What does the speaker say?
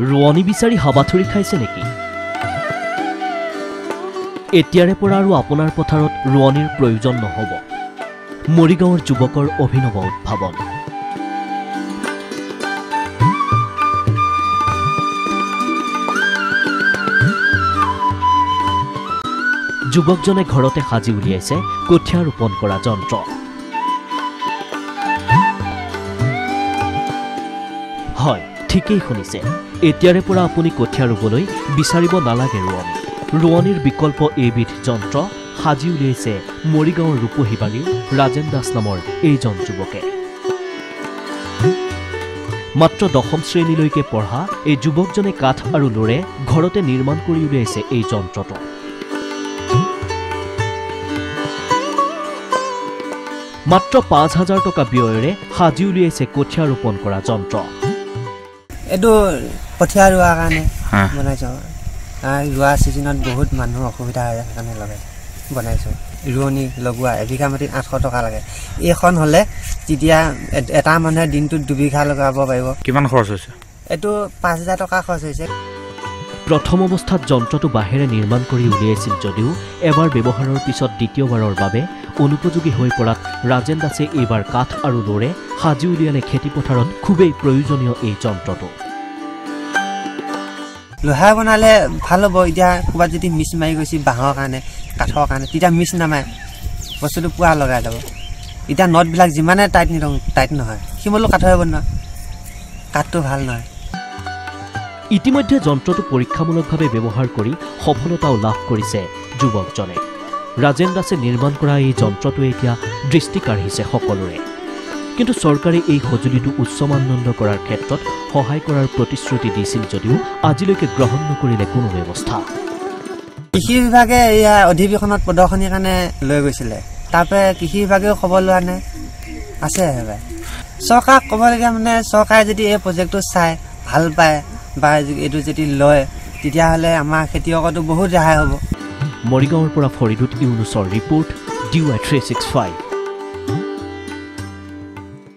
ৰোৱনী বিচাৰি হাবাথুৰি খাইছে নেকি? এতিয়াৰে পৰা আৰু আপোনাৰ পথাৰত ৰোৱনীৰ প্ৰয়োজন নহ'ব। মৰিগাঁৱৰ যুৱকৰ অভিনৱ উদ্ভাৱন। যুৱকজনে ঘৰতে সাজি উলিয়াইছে কঠীয়া ৰোপণ কৰা যন্ত্ৰ। হয়, ঠিকেই শুনিছে। এতিয়াৰে পৰা আপুনি কঠীয়া ৰুবলৈ বিচাৰিব নালাগে ৰোৱনী। ৰোৱনীৰ বিকল্প এইবিধ যন্ত্ৰ সাজি উলিয়াইছে মৰিগাঁৱৰ ৰূপহীবাৰীৰ ৰাজেন দাস নামৰ এইজন যুৱকে। মাত্ৰ 10ম শ্ৰেণীলৈকে পঢ়া এই যুৱকজনে কাঠ আৰু লোৰে ঘৰতে নিৰ্মাণ কৰি উলিয়াইছে এই যন্ত্ৰটো। মাত্ৰ 5,000 টকা ব্যয়েৰে সাজি উলিয়াইছে কঠীয়া ৰোপণ কৰা যন্ত্ৰ। এইটো কঠীয়া ৰোৱাৰ কাৰণে বনাইছোঁ। ৰোৱা ছিজনত বহুত মানুহৰ অসুবিধা হয় সেইকাৰণে বনাইছোঁ। ৰোৱনী লগোৱা এবিঘা মাটিত 800 টকা লাগে। এইখন হ'লে তেতিয়া এটা মানুহে দিনটোত 2 বিঘা লগাব পাৰিব। কিমান খৰচ হৈছে? এইটো 5,000 টকা খৰচ হৈছে। প্ৰথম অৱস্থাত যন্ত্ৰটো বাঁহেৰে নিৰ্মাণ কৰি উলিয়াইছিল যদিও এবাৰ ব্যৱহাৰৰ পিছত দ্বিতীয়বাৰৰ বাবে অনুপযোগী হৈ পৰাত ৰাজেন দাসে এইবাৰ কাঠ আৰু লোৰে সাজি উলিয়ালে খেতিপথাৰত খুবেই প্ৰয়োজনীয় এই যন্ত্ৰটো। লোহাৰ বনালে ভাল হ'ব। এতিয়া ক'ৰবাত যদি মিচ মাৰি গৈছে বাঁহৰ কাৰণে কাঠৰ কাৰণে তেতিয়া মিচ নামাৰে, বস্তুটো পুৰা লগাই যাব। এতিয়া নটবিলাক যিমানে টাইট নহয়, শিমলু কাঠৰে বনোৱা, কাঠটো ভাল নহয়। ইতিমধ্যে যন্ত্ৰটো পৰীক্ষামূলকভাৱে ব্যৱহাৰ কৰি সফলতাও লাভ কৰিছে যুৱকজনে। ৰাজেন দাসে নিৰ্মাণ কৰা এই যন্ত্ৰটোৱে এতিয়া দৃষ্টি কাঢ়িছে সকলোৰে। কিন্তু চৰকাৰে এই সঁজুলিটো উচ্চ মানদণ্ড কৰাৰ ক্ষেত্ৰত সহায় কৰাৰ প্ৰতিশ্ৰুতি দিছিল যদিও আজিলৈকে গ্ৰহণ নকৰিলে কোনো ব্যৱস্থা। কৃষি বিভাগে এয়া অধিৱেশনত প্ৰদৰ্শনীৰ কাৰণে লৈ গৈছিলে, তাৰপৰা কৃষি বিভাগেও খবৰ লোৱা নাই। আছে সেইবাৰ চৰকাৰক ক'বলগীয়া মানে চৰকাৰে যদি এই প্ৰজেক্টটো চাই ভাল পায় বা এইটো যদি লয় তেতিয়াহ'লে আমাৰ খেতিয়কতো বহুত ৰেহাই হ'ব। মৰিগাঁৱৰ পৰা ফৰিদুত ইউনুছৰ ৰিপৰ্ট DY365।